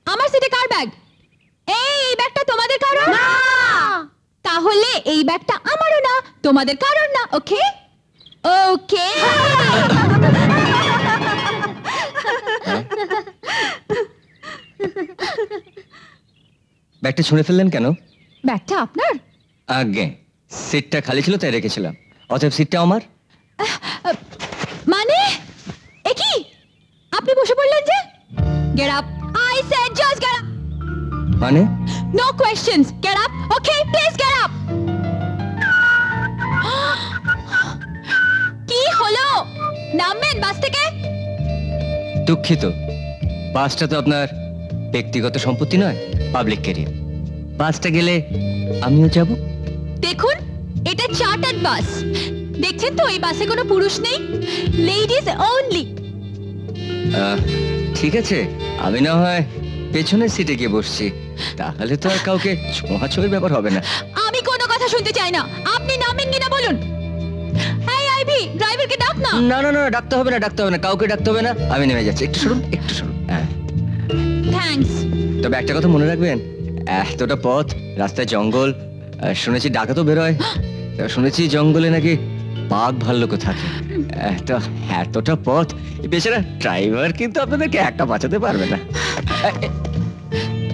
আমার সিটে কার ব্যাগ? এই ব্যাগটা তোমাদের কারোর না, তাহলে এই ব্যাগটা আমারও না, তোমাদের কারোর না। ওকে ওকে। ব্যাগটা ছুঁড়ে ফেললেন কেন? ব্যাগটা আপনার? আগে সিটটা খালি ছিল তাই রেখেছিলাম, অতএব সিটটা আমার। মানে এ কি, আপনি বসে পড়লেন যে? Get up, I said just get up. মানে? No questions, get up. Okay please get up. কি হলো, নামবেন বাস থেকে? দুঃখিত, বাসটা তো আপনার ব্যক্তিগত সম্পত্তি নয়, পাবলিক ক্যারিয়ার। বাসটা গেলে আমিও যাব। দেখুন, এটা চার্টার্ড বাস, দেখছেন তো এই বাসে কোনো পুরুষ নেই, লেডিজ অনলি। ঠিক আছে, আমি না হয় পেছনের সিটে গিয়ে বসছি, তাহলে তো আর কাউকে ছোঁয়াছুঁয়ির ব্যাপার হবে না। আমি কোনো কথা শুনতে চাই না, আপনি নামেন কিনা বলুন। এই আইভি, ড্রাইভারকে ডাক না। না না না, ডাকতে হবে না, ডাকতে হবে না, কাউকে ডাকতে হবে না, আমি নেমে যাচ্ছি। একটু সরুন, একটু সরুন। থ্যাঙ্কস। তবে একটা কথা মনে রাখবেন, এতটা পথ, রাস্তায় জঙ্গল, শুনেছি ডাকাতও বেরোয়, শুনেছি জঙ্গলে নাকি বাঘ ভাল্লুকও থাকে। তো এতটা পথ, বেচারা ড্রাইভার কিন্তু আপনাদেরকে একটা বাঁচাতে পারবে না।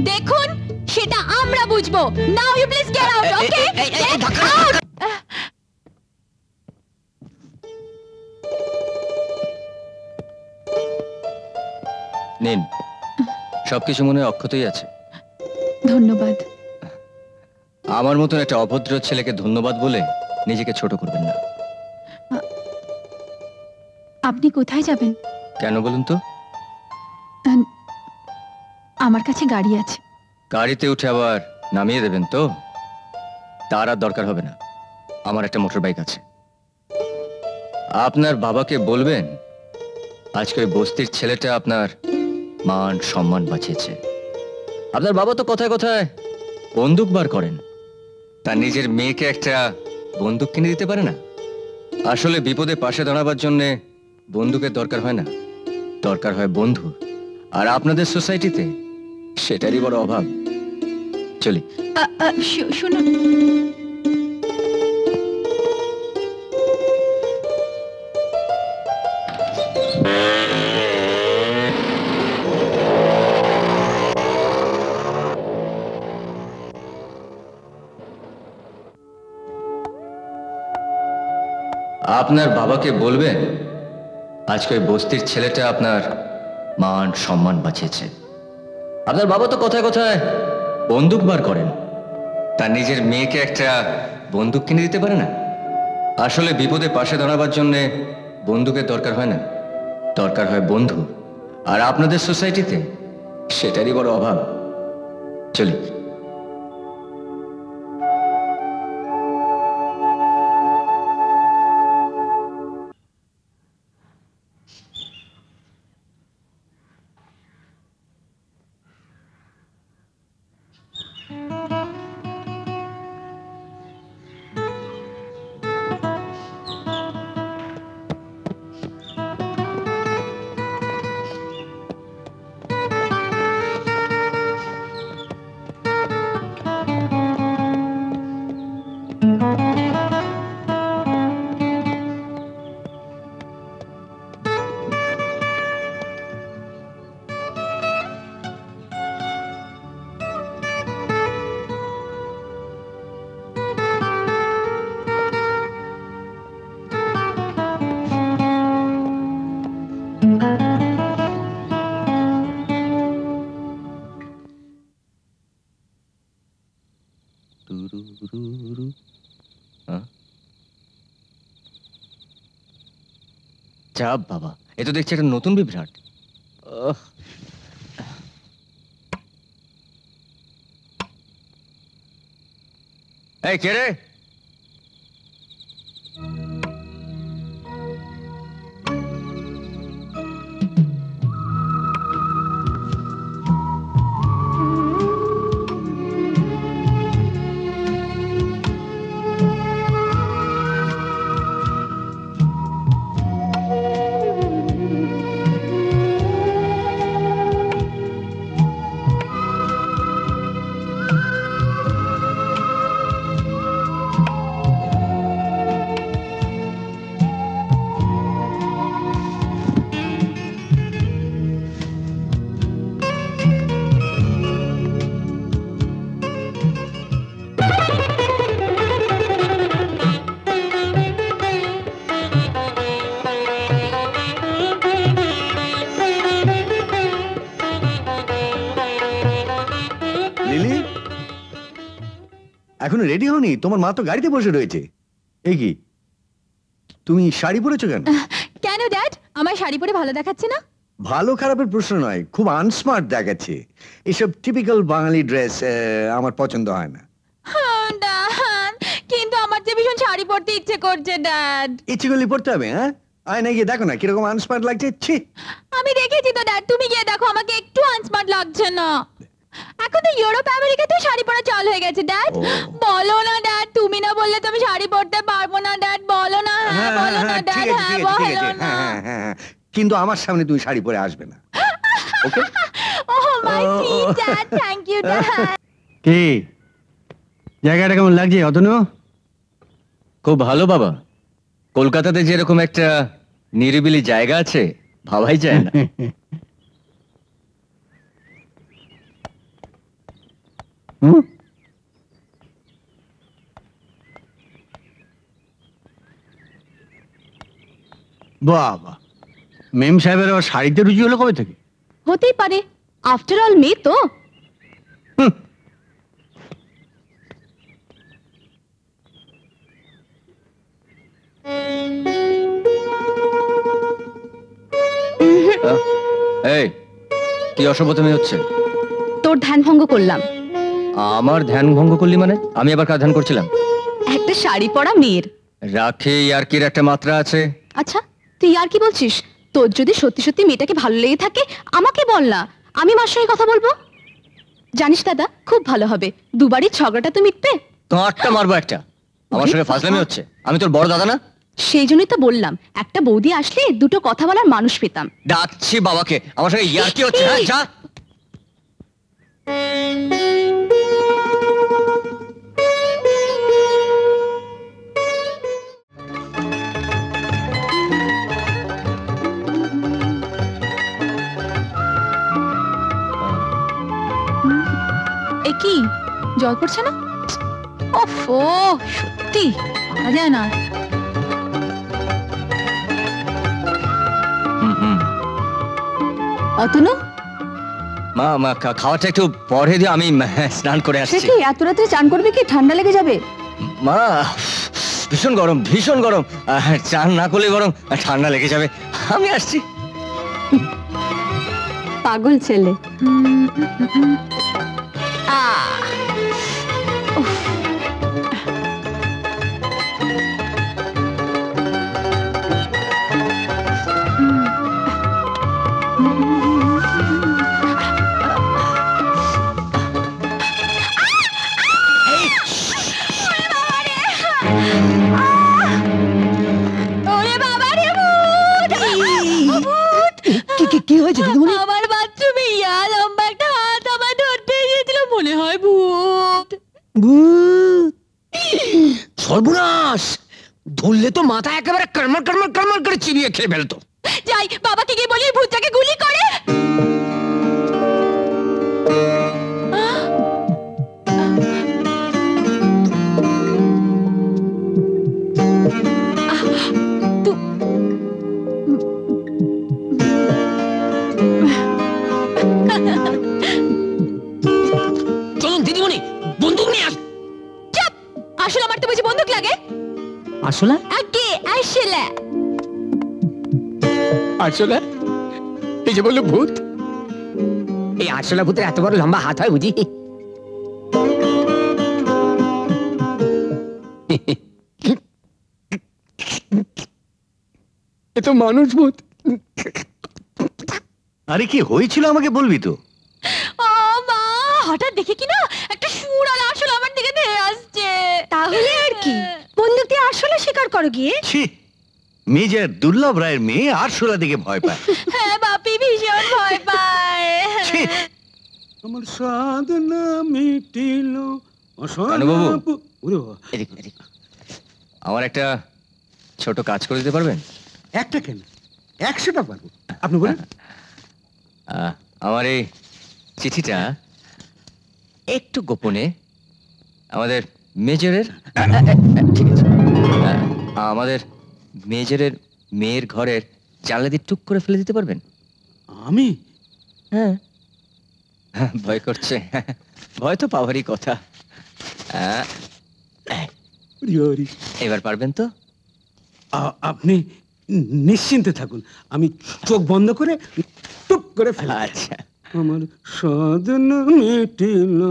দেখুন, সেটা আমরা বুঝবো। Now you please get out. Okay, get out. নিন, সবকিছু মনে হয় অক্ষতই আছে। ধন্যবাদ। আমার মতন একটা অভদ্র ছেলেকে ধন্যবাদ বলে নিজেকে ছোট করবেন না। আপনি কোথায় যাবেন? কেন বলুন তো? আমার কাছে গাড়ি আছে। গাড়িতে উঠে আবার নামিয়ে দেবেন তো? তার আর দরকার হবে না, আমার একটা মোটর বাইক আছে। আপনার বাবাকে বলবেন আজকে ওই বস্তির ছেলেটা আপনার মান সম্মান বাঁচিয়েছে। আপনার বাবা তো কথায় কথায় বন্দুক বার করেন, তার নিজের মেয়েকে একটা বন্দুক কিনে দিতে পারে না? আসলে বিপদে পাশে দাঁড়াবার জন্যে বন্দুকের দরকার হয় না, দরকার হয় বন্ধু। আর আপনাদের সোসাইটিতে সেটারই বড় অভাব। চলি। শুনুন, আপনার বাবাকে বলবেন আজকে ওই বস্তির ছেলেটা আপনার মান সম্মান বাঁচিয়েছে। আপনার বাবা তো কথায় কথায় বন্দুক বার করেন, তার নিজের মেয়েকে একটা বন্দুক কিনে দিতে পারে না? আসলে বিপদে পাশে দাঁড়াবার জন্যে বন্দুকের দরকার হয় না, দরকার হয় বন্ধু। আর আপনাদের সোসাইটিতে সেটারই বড় অভাব। চলি। চাপ বাবা, এ তো দেখছি একটা নতুন বিভ্রাট। এই কে রে? লিলি, এখনো রেডি হওনি? তোমার মা তো গাড়িতে বসে রয়েছে। এই কি, তুমি শাড়ি পরেছো কেন? কেন ড্যাড, আমার শাড়ি পরে ভালো দেখাচ্ছে না? ভালো খারাপের প্রশ্ন নয়, খুব আনস্মার্ট দেখাচ্ছে। এসব টিপিক্যাল বাঙালি ড্রেস আমার পছন্দ হয় না। ড্যাড, কিন্তু আমার যে ভীষণ শাড়ি পরতে ইচ্ছে করছে ড্যাড। ইচ্ছে করলে পড়তে হবে? হ্যাঁ, আয়নায় গিয়ে দেখো না কিরকম আনস্মার্ট লাগছে। ছি, আমি দেখেছি তো ড্যাড, তুমি গিয়ে দেখো, আমাকে একটু আনস্মার্ট লাগছে না। এখন তো ইউরোপ আমেরিকাতে শাড়ি পরা চালু হয়ে গেছে ড্যাড। বলো না ড্যাড, তুমি না বললে তো আমি শাড়ি পরতে পারবো না ড্যাড। বলো না, হ্যাঁ বলো না ঠিক ড্যাড, আছে, হ্যাঁ ঠিক আছে, ঠিক বলো আছে। না। হ্যাঁ, কিন্তু আমার সামনে তুমি শাড়ি পরে আসবে না, okay? Oh my sweet dad, thank you dad. কি জায়গাটা কেমন লাগছে অতনু? খুব ভালো বাবা। কলকাতাতে যেরকম একটা নিরিবিলি জায়গা আছে, ভাবাই যায় না। হুম? বাবা, মেম সাহেবের আবার শাড়িতে রুচি হলো কবে থেকে? হতেই পারে, আফটার অল মেয়ে তো। হুম, এই কি অসভ্যতামি হচ্ছে? তোর ধ্যান ভঙ্গ করলাম। আমার ধ্যান ভঙ্গ করলি মানে? আমি আবার কার ধ্যান করছিলাম? একটা শাড়ি পরা মেয়ের। রাখে ইয়ার্কির একটা মাত্রা আছে। আচ্ছা, তুই আর কি বলছিস? তোর যদি সত্যি সত্যি মেয়েটাকে ভালো লেগে থাকে আমাকে বল না, আমি মার সঙ্গে কথা বলবো। জানিস দাদা, খুব ভালো হবে, দুবারই ঝগড়াটা তো মিটবে। তো আটটা মারবো একটা। আমার সঙ্গে ফাজলামি হচ্ছে? আমি তোর বড় দাদা না? সেই জন্যই তো বললাম, একটা বৌদি আসলে দুটো কথা বলার মানুষ পেতাম। ডাকছি বাবাকে, আমার সঙ্গে ইয়ার্কি হচ্ছে। হ্যাঁ যা। এ কি, জল পড়ছে না? ওফো, সত্যি পারা যায় না। অতনু, মা খাওয়াটা একটু পরে দিয়ে, আমি স্নান করে সে আসছি। কি এত রাতে চান করবে? কি ঠান্ডা লেগে যাবে? মা ভীষণ গরম, ভীষণ গরম। চান না করলে গরম, ঠান্ডা লেগে যাবে। আমি আসছি। পাগল ছেলে। ওরে বাবা রে, ভূত! ভূত! কি হয়েছে দিদিমণি? আমার বাথরুমে ইয়া লম্বা একটা হাত আমার ধরতে গিয়েছিল, মনে হয় ভূত। ভূত! সর্বনাশ! ধরলে তো মাথা একেবারে কর্মর কর্মর কর্মর করে চিবিয়ে খেয়ে ফেলতো। যাই বাবাকে গিয়ে বলি ভূতটাকে গুলি করে। চলুন দিদিমণি, বন্দুক নিয়ে আস। চুপ! আসলে আমার তো বুঝি বন্দুক লাগে। আসলে আগে আসলে আসলে এই যে বললো ভূত, এই আসলে ভূতের এত বড় লম্বা হাত হয় বুঝি? এ তো মানুষ ভূত। আরে কি হয়েছিল আমাকে বলবি তো? ও মা, হঠাৎ দেখে কি না একটা সুরালা আসলে আমার দিকে ধেয়ে আসছে। তাহলে আর কি, বন্দুক দিয়ে আসলে শিকার করো গিয়ে। ছি, মেজর দুর্লভ রায়ের মেয়ে আরশোলা দিকে ভয় পায়। হ্যাঁ বাপি ভীষণ ভয় পায়। ছি, আমার সাধনা মিটিল। কানুবাবু। আমার একটা ছোট কাজ করে দিতে পারবেন? একটা কেন, 100টা পারবো। আপনি বলেন। আমার এই চিঠিটা একটু গোপনে আমাদের মেজরের ঠিক আছে, আমাদের মেজরের মেয়ের ঘরের জানলা দিয়ে টুক করে ফেলে দিতে পারবেন? আমি? হ্যাঁ। ভয় করছে? ভয় তো পাওয়ারই কথা। এবার পারবেন তো? আপনি নিশ্চিন্তে থাকুন, আমি চোখ বন্ধ করে টুক করে ফেলা। আচ্ছা। আমার সাধনা মিটিল।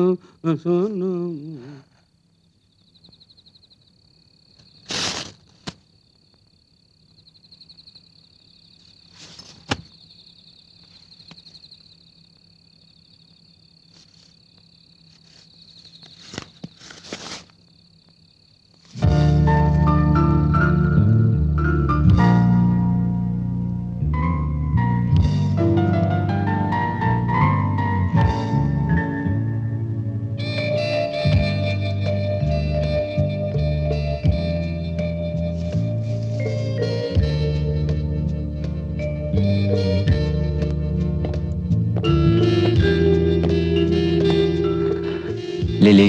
লিলি,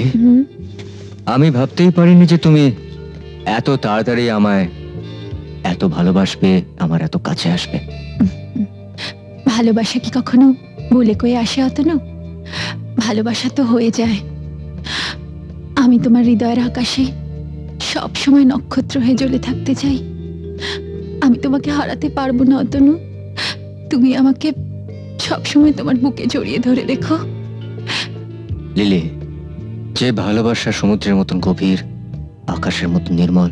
আমি ভাবতেই পারিনি যে তুমি এত তাড়াতাড়ি আমায় এত ভালোবাসবে, আমার এত কাছে আসবে। ভালোবাসা কি কখনো বলে কয়ে আসে অতনু? ভালোবাসা তো হয়ে যায়। আমি তোমার হৃদয়ের আকাশে সব সময় নক্ষত্র হয়ে জ্বলে থাকতে চাই। আমি তোমাকে হারাতে পারবো না অতনু। তুমি আমাকে সব সময় তোমার বুকে জড়িয়ে ধরে রেখো। লিলি, যে ভালোবাসা সমুদ্রের মতন গভীর, আকাশের মতন নির্মল,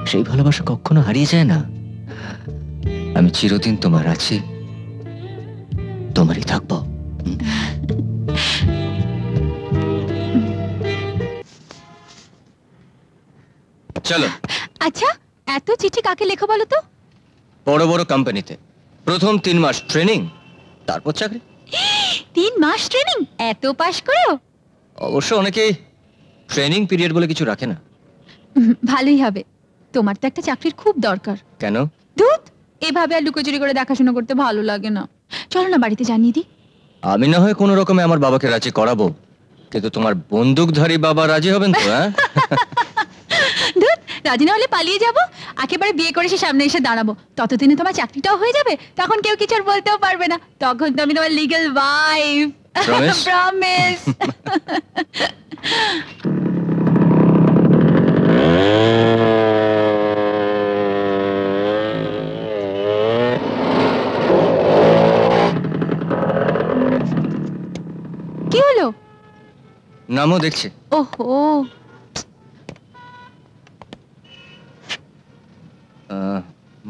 সেই ভালোবাসা কখনো হারিয়ে যায় না। আমি চিরদিন তোমার আছি, তোমারই থাকবো। চলো। আচ্ছা, এত চিঠি কাকে লেখো বলো তো? বড় বড় কোম্পানিতে প্রথম 3 মাস ট্রেনিং, তারপর চাকরি। 3 মাস ট্রেনিং? এত পাশ করেও? অবশ্য অনেকেই ট্রেনিং পিরিয়ড বলে কিছু রাখে না। ভালোই হবে, তোমার তো একটা চাকরির খুব দরকার। কেন? ধুত, এভাবে আর লুকোচুরি করে দেখাশোনা করতে ভালো লাগে না। চলো না বাড়িতে জানিয়ে দিই। আমি না হয় কোনো রকমে আমার বাবাকে রাজি করাবো, কিন্তু তোমার বন্দুকধারী বাবা রাজি হবেন তো? হ্যাঁ। ধুত, রাজি না হলে পালিয়ে যাব, একেবারে বিয়ে করে সে সামনে এসে দাঁড়াবো। ততদিনে তোমার চাকরিটাও হয়ে যাবে, তখন কেউ কিছু আর বলতেও পারবে না। তখন তো আমি তোমার লিগ্যাল ওয়াইফ। Promise? প্রমিস। কি হলো? নামও দেখছে। ওহো,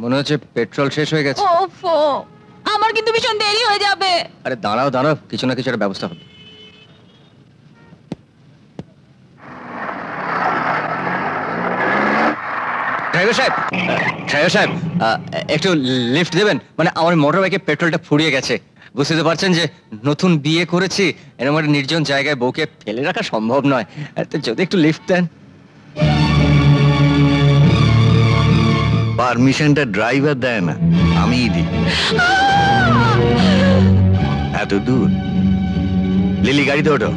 মনে হচ্ছে পেট্রোল শেষ হয়ে গেছে। ওফো, আমার কিন্তু ভীষণ দেরি হয়ে যাবে। আরে দাঁড়াও দাঁড়াও, কিছু না কিছু একটা ব্যবস্থা হবে। ড্রাইভার সাহেব, একটু লিফট দেবেন? মানে আমার মোটর বাইকে পেট্রোলটা ফুরিয়ে গেছে। বুঝতে তো পারছেন যে নতুন বিয়ে করেছি, এরকম একটা নির্জন জায়গায় বউকে ফেলে রাখা সম্ভব নয়। তো যদি একটু লিফট দেন। পারমিশনটা ড্রাইভার দেয় না, আমিই দিই। এত দূর? লিলি, গাড়িতে ওঠো।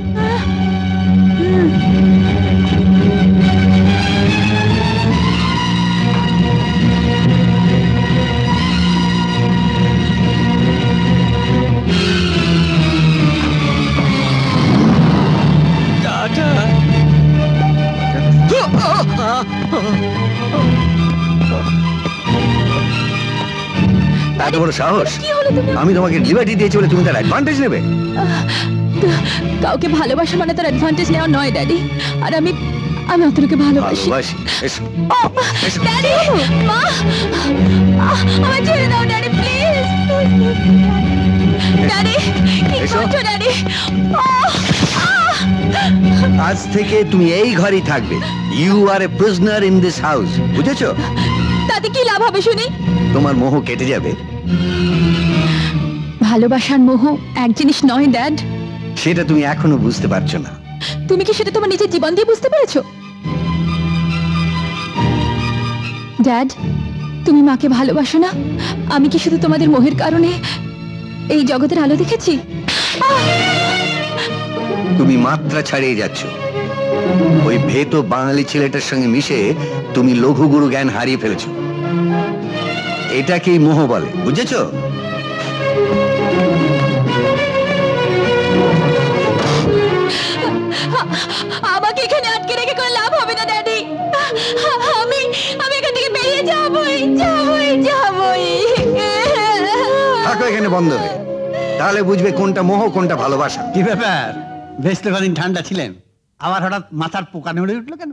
টাটা। এত বড় সাহস! কি হলো তুমি? আমি তোমাকে লিবার্টি দিয়েছি বলে তুমি তার অ্যাডভান্টেজ নেবে? কাউকে ভালোবাসা মানে তার অ্যাডভান্টেজ নেওয়া নয় ড্যাডি। আর আমি অতনুকে ভালোবাসি। ভালোবাসি? এসো। এসো। ড্যাডি, মা, আমায় ছেড়ে দাও ড্যাডি, প্লিজ। ড্যাডি, কি এসো। করছো ড্যাডি? আজ থেকে তুমি এই ঘরেই থাকবে। You are a prisoner in this house, বুঝেছো? তাতে কি লাভ হবে শুনি? তোমার মোহ কেটে যাবে। ভালোবাসার মোহ এক জিনিস নয় ড্যাড। সেটা তুমি এখনো বুঝতে পারছো না। তুমি কি সেটা তোমার নিজের জীবন দিয়ে বুঝতে পেরেছো? ড্যাড, তুমি মাকে ভালোবাসো না? আমি কি শুধু তোমাদের মোহের কারণে এই জগতের আলো দেখেছি? তুমি মাত্রা ছাড়িয়ে যাচ্ছ। ওই ভেত বাঙালি ছেলেটার সঙ্গে মিশে তুমি লঘু গুরু জ্ঞান হারিয়ে ফেলেছো। এটাকেই মোহ বলে, বুঝেছো? আমাকে এখানে আটকে রেখে কোনো লাভ হবে না ড্যাডি। আমি এখান থেকে বেরিয়ে যাবই। থাকো এখানে বন্ধ হয়ে, তাহলে বুঝবে কোনটা মোহ কোনটা ভালোবাসা। কি ব্যাপার? বেশ তো কদিন ঠান্ডা ছিলেন, আবার হঠাৎ মাথার পোকা নড়ে উঠলো কেন?